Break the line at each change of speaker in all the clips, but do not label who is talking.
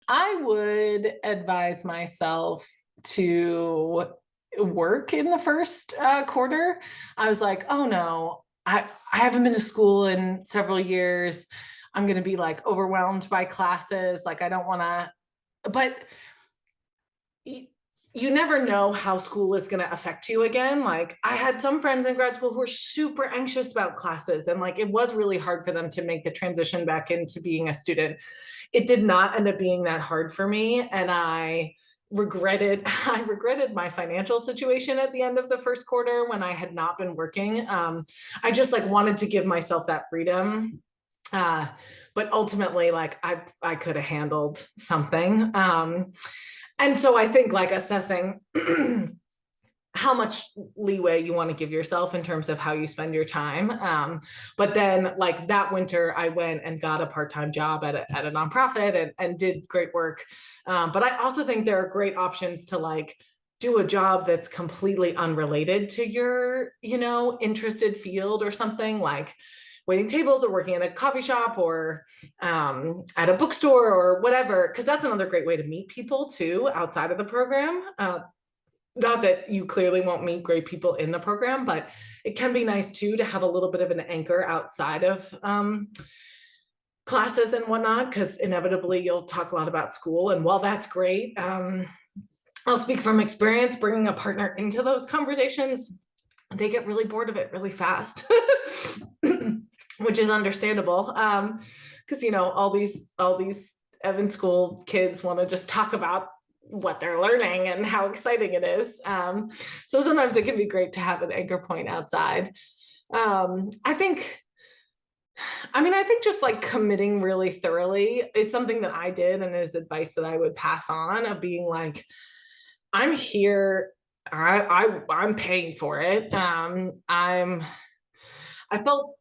I would advise myself to work in the first quarter. I was like, oh no, I haven't been to school in several years. I'm going to be like overwhelmed by classes. Like, I don't want to, but you never know how school is going to affect you again. Like, I had some friends in grad school who were super anxious about classes, and like it was really hard for them to make the transition back into being a student. It did not end up being that hard for me, and I regretted my financial situation at the end of the first quarter when I had not been working. I just like wanted to give myself that freedom. But ultimately, like I could have handled something. And so I think like assessing how much leeway you want to give yourself in terms of how you spend your time. But then like that winter, I went and got a part-time job at a nonprofit and did great work. But I also think there are great options to like do a job that's completely unrelated to your, interested field or something, like waiting tables or working in a coffee shop or at a bookstore or whatever, because that's another great way to meet people too outside of the program. Not that you clearly won't meet great people in the program, but it can be nice too to have a little bit of an anchor outside of classes and whatnot, because inevitably you'll talk a lot about school. And while that's great, I'll speak from experience, bringing a partner into those conversations, they get really bored of it really fast, which is understandable. Because, all these Evan School kids want to just talk about what they're learning and how exciting it is. So sometimes it can be great to have an anchor point outside. I think just like committing really thoroughly is something that I did and is advice that I would pass on, of being like, I'm here. I'm paying for it. I felt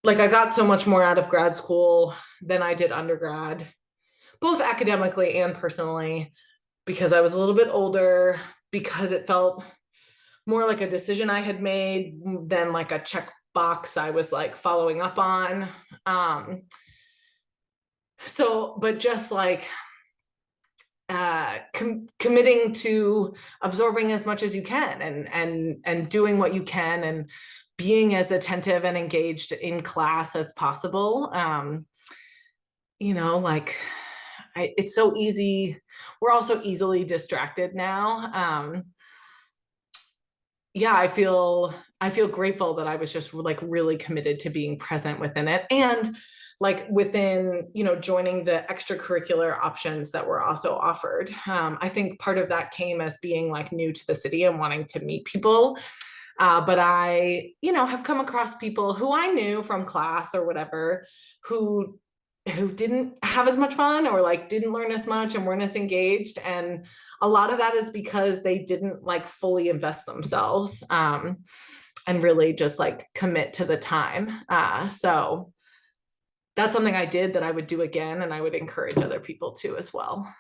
like I got so much more out of grad school than I did undergrad, both academically and personally, because I was a little bit older, because it felt more like a decision I had made than like a checkbox I was like following up on. But just like committing to absorbing as much as you can and doing what you can and being as attentive and engaged in class as possible. It's so easy. We're also easily distracted now. I feel grateful that I was just like really committed to being present within it, and like within, joining the extracurricular options that were also offered. I think part of that came as being like new to the city and wanting to meet people. But I, have come across people who I knew from class or whatever, who didn't have as much fun or like didn't learn as much and weren't as engaged. And a lot of that is because they didn't like fully invest themselves and really just like commit to the time. So that's something I did that I would do again, and I would encourage other people to as well.